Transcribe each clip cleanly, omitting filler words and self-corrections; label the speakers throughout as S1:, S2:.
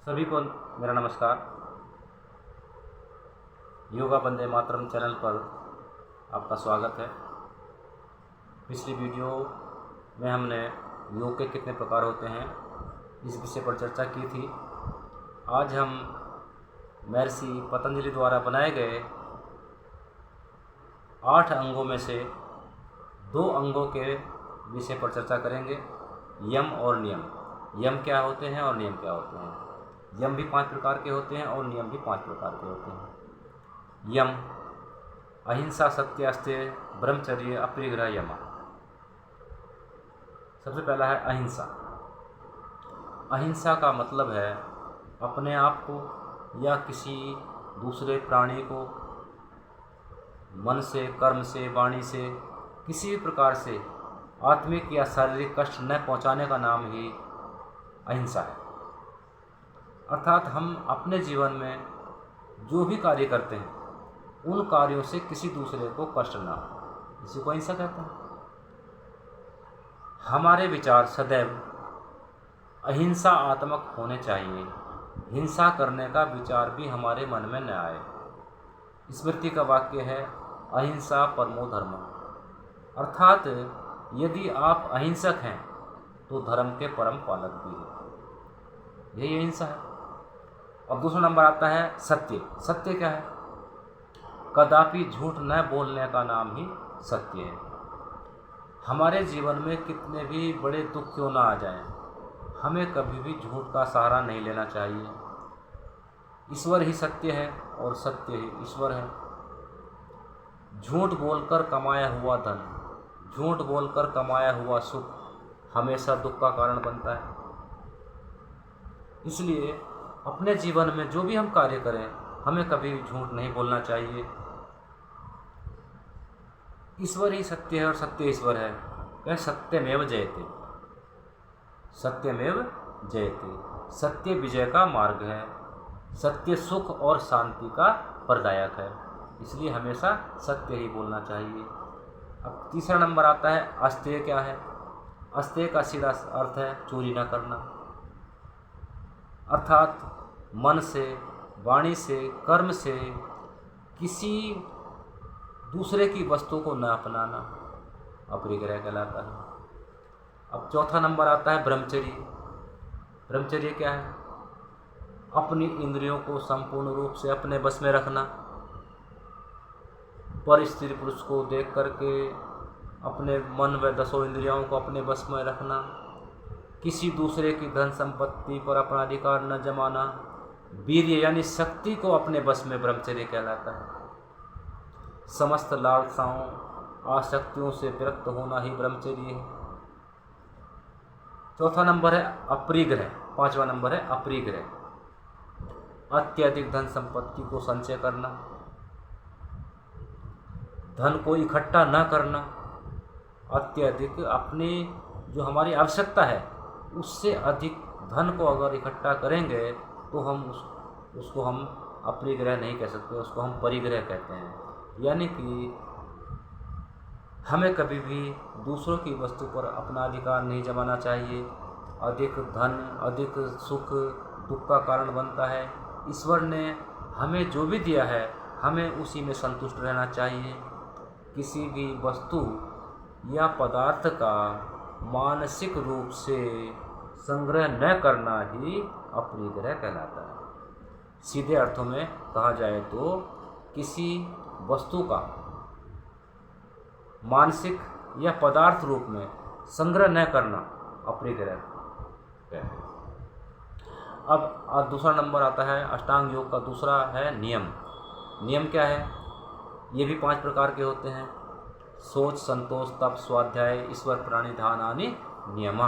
S1: सभी को मेरा नमस्कार। योगा वंदे मातरम चैनल पर आपका स्वागत है। पिछली वीडियो में हमने योग के कितने प्रकार होते हैं इस विषय पर चर्चा की थी। आज हम महर्षि पतंजलि द्वारा बनाए गए 8 अंगों में से 2 अंगों के विषय पर चर्चा करेंगे, यम और नियम। यम क्या होते हैं और नियम क्या होते हैं। यम भी 5 प्रकार के होते हैं और नियम भी 5 प्रकार के होते हैं। यम अहिंसा, सत्य, अस्तेय, ब्रह्मचर्य, अपरिग्रह, यम। सबसे पहला है अहिंसा। अहिंसा का मतलब है अपने आप को या किसी दूसरे प्राणी को मन से, कर्म से, वाणी से, किसी भी प्रकार से आत्मिक या शारीरिक कष्ट न पहुंचाने का नाम ही अहिंसा है। अर्थात हम अपने जीवन में जो भी कार्य करते हैं उन कार्यों से किसी दूसरे को कष्ट ना हो, इसी को अहिंसा कहते हैं। हमारे विचार सदैव अहिंसा आत्मक होने चाहिए। हिंसा करने का विचार भी हमारे मन में न आए। स्मृति का वाक्य है अहिंसा परमो धर्म। अर्थात यदि आप अहिंसक हैं तो धर्म के परम पालक भी हैं। यही अहिंसा है। अब दूसरा नंबर आता है सत्य। सत्य क्या है? कदापि झूठ न बोलने का नाम ही सत्य है। हमारे जीवन में कितने भी बड़े दुख क्यों ना आ जाएं, हमें कभी भी झूठ का सहारा नहीं लेना चाहिए। ईश्वर ही सत्य है और सत्य ही ईश्वर है। झूठ बोलकर कमाया हुआ धन, झूठ बोलकर कमाया हुआ सुख हमेशा दुख का कारण बनता है। इसलिए अपने जीवन में जो भी हम कार्य करें हमें कभी भी झूठ नहीं बोलना चाहिए। ईश्वर ही सत्य है और सत्य ईश्वर है। कह सत्यमेव जयते, सत्यमेव जयते। सत्य विजय का मार्ग है। सत्य सुख और शांति का प्रदायक है। इसलिए हमेशा सत्य ही बोलना चाहिए। अब तीसरा नंबर आता है अस्तेय। क्या है? अस्तेय का सीधा अर्थ है चोरी न करना। अर्थात मन से, वाणी से, कर्म से किसी दूसरे की वस्तु को न अपनाना अपरिग्रह कहलाता है। अब चौथा नंबर आता है ब्रह्मचर्य। ब्रह्मचर्य क्या है? अपनी इंद्रियों को संपूर्ण रूप से अपने बस में रखना। पर स्त्री पुरुष को देख करके अपने मन व 10 इंद्रियों को अपने बस में रखना। किसी दूसरे की धन संपत्ति पर अपना अधिकार न जमाना। वीर्य यानी शक्ति को अपने बस में ब्रह्मचर्य कहलाता है। समस्त लालसाओं आसक्तियों से विरक्त होना ही ब्रह्मचर्य है। चौथा नंबर है अपरिग्रह। 5वां नंबर है अपरिग्रह। अत्यधिक धन संपत्ति को संचय करना, धन को इकट्ठा न करना। अत्यधिक अपनी जो हमारी आवश्यकता है उससे अधिक धन को अगर इकट्ठा करेंगे तो हम उसको हम अपरिग्रह नहीं कह सकते, उसको हम परिग्रह कहते हैं। यानी कि हमें कभी भी दूसरों की वस्तु पर अपना अधिकार नहीं जमाना चाहिए। अधिक धन, अधिक सुख दुख का कारण बनता है। ईश्वर ने हमें जो भी दिया है हमें उसी में संतुष्ट रहना चाहिए। किसी भी वस्तु या पदार्थ का मानसिक रूप से संग्रह न करना ही अपरिग्रह कहलाता है। सीधे अर्थों में कहा जाए तो किसी वस्तु का मानसिक या पदार्थ रूप में संग्रह न करना अपरिग्रह है। अब दूसरा नंबर आता है अष्टांग योग का दूसरा है नियम। नियम क्या है? ये भी 5 प्रकार के होते हैं। सोच, संतोष, तप, स्वाध्याय, ईश्वर, प्राणी, ध्यान आदि नियमा।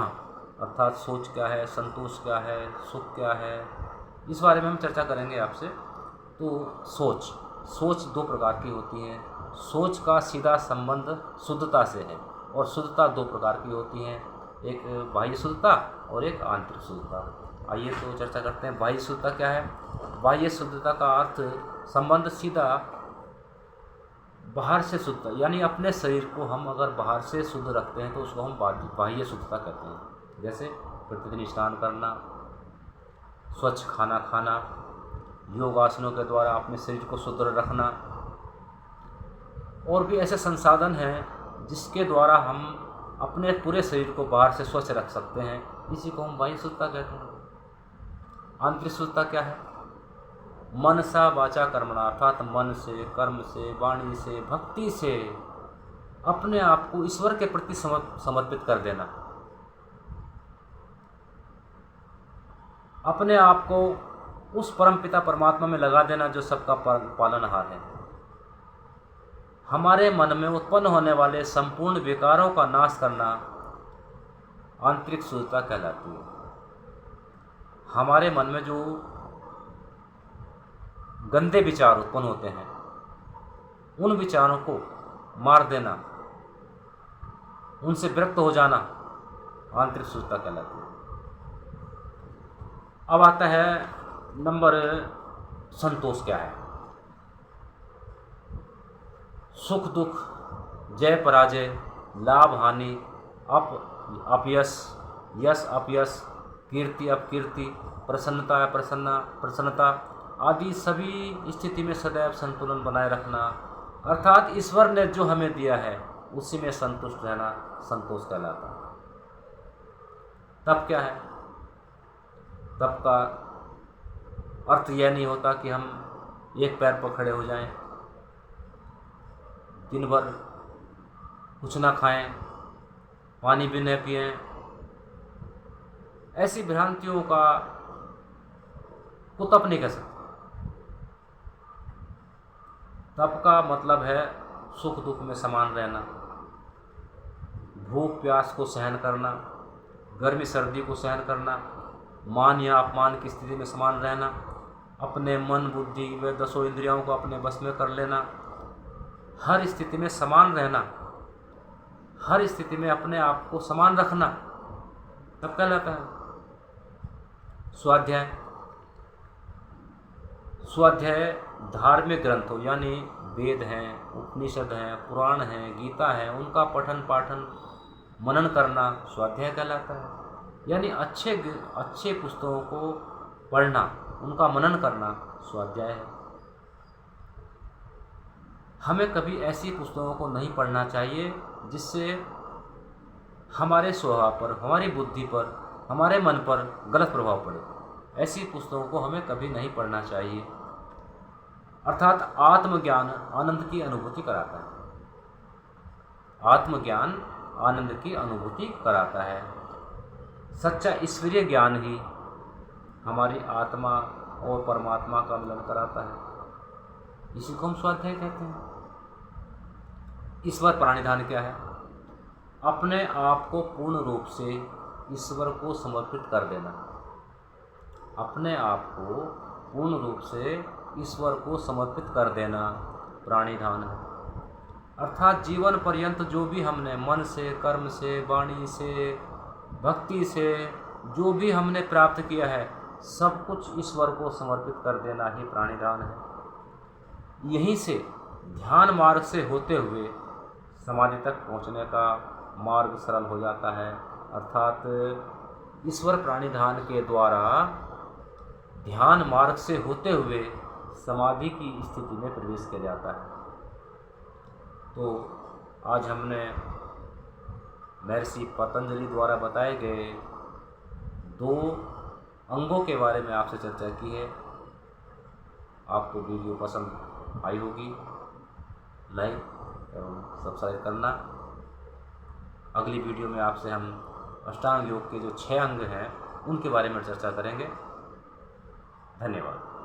S1: अर्थात सोच क्या है, संतोष क्या है, सुख क्या है, इस बारे में हम चर्चा करेंगे आपसे। तो सोच 2 प्रकार की होती है। सोच का सीधा संबंध शुद्धता से है और शुद्धता 2 प्रकार की होती हैं, एक बाह्य शुद्धता और एक आंतरिक शुद्धता। आइए तो चर्चा करते हैं बाह्य शुद्धता क्या है। बाह्य शुद्धता का अर्थ संबंध सीधा बाहर से शुद्धता, यानी अपने शरीर को हम अगर बाहर से शुद्ध रखते हैं तो उसको हम बाह्य शुद्धता कहते हैं। जैसे प्रतिदिन स्नान करना, स्वच्छ खाना खाना, योगासनों के द्वारा अपने शरीर को सुदृढ़ रखना, और भी ऐसे संसाधन हैं जिसके द्वारा हम अपने पूरे शरीर को बाहर से स्वच्छ रख सकते हैं। इसी को हम बाह्य शुद्धता कहते हैं। आंतरिक शुद्धता क्या है? मनसा वाचा कर्मणा, अर्थात मन से, कर्म से, वाणी से, भक्ति से अपने आप को ईश्वर के प्रति समर्पित कर देना, अपने आप को उस परमपिता परमात्मा में लगा देना जो सबका पालनहार है। हमारे मन में उत्पन्न होने वाले संपूर्ण विकारों का नाश करना आंतरिक शुद्धता कहलाती है। हमारे मन में जो गंदे विचार उत्पन्न होते हैं, उन विचारों को मार देना, उनसे विरक्त हो जाना आंतरिक शुद्धता कहलाती है। अब आता है नंबर संतोष क्या है? सुख दुख, जय पराजय, लाभ हानि, अपयश, यश अपयश, कीर्ति अपकीर्ति, प्रसन्नता प्रसन्नता आदि सभी स्थिति में सदैव संतुलन बनाए रखना, अर्थात ईश्वर ने जो हमें दिया है उसी में संतुष्ट रहना संतोष कहलाता है। तब क्या है? तब का अर्थ यह नहीं होता कि हम एक पैर पर खड़े हो जाएं, दिन भर कुछ ना खाएं, पानी भी न पिएं। ऐसी भ्रांतियों को तप नहीं कह सकते। तप का मतलब है सुख दुख में समान रहना, भूख प्यास को सहन करना, गर्मी सर्दी को सहन करना, मान या अपमान की स्थिति में समान रहना, अपने मन बुद्धि व 10 इंद्रियों को अपने बस में कर लेना, हर स्थिति में समान रहना, हर स्थिति में अपने आप को समान रखना, तब कहलाता है स्वाध्याय। स्वाध्याय धार्मिक ग्रंथों यानी वेद हैं, उपनिषद हैं, पुराण हैं, गीता है, उनका पठन पाठन मनन करना स्वाध्याय कहलाता है। यानी अच्छे पुस्तकों को पढ़ना, उनका मनन करना स्वाध्याय है। हमें कभी ऐसी पुस्तकों को नहीं पढ़ना चाहिए जिससे हमारे स्वभाव पर, हमारी बुद्धि पर, हमारे मन पर गलत प्रभाव पड़े। ऐसी पुस्तकों को हमें कभी नहीं पढ़ना चाहिए। अर्थात आत्मज्ञान आनंद की अनुभूति कराता है। आत्मज्ञान आनंद की अनुभूति कराता है। सच्चा ईश्वरीय ज्ञान ही हमारी आत्मा और परमात्मा का मिलन कराता है। इसी को हम स्वाध्याय कहते हैं। ईश्वर प्राणिधान क्या है? अपने आप को पूर्ण रूप से ईश्वर को समर्पित कर देना। अपने आप को पूर्ण रूप से ईश्वर को समर्पित कर देना प्राणिधान है। अर्थात जीवन पर्यंत जो भी हमने मन से, कर्म से, वाणी से, भक्ति से जो भी हमने प्राप्त किया है, सब कुछ ईश्वर को समर्पित कर देना ही प्राणिधान है। यहीं से ध्यान मार्ग से होते हुए समाधि तक पहुंचने का मार्ग सरल हो जाता है। अर्थात ईश्वर प्राणिधान के द्वारा ध्यान मार्ग से होते हुए समाधि की स्थिति में प्रवेश किया जाता है। तो आज हमने महर्षि पतंजलि द्वारा बताए गए 2 अंगों के बारे में आपसे चर्चा की है। आपको वीडियो पसंद आई होगी, लाइक एवं सब्सक्राइब करना। अगली वीडियो में आपसे हम अष्टांग योग के जो 6 अंग हैं उनके बारे में चर्चा करेंगे। धन्यवाद।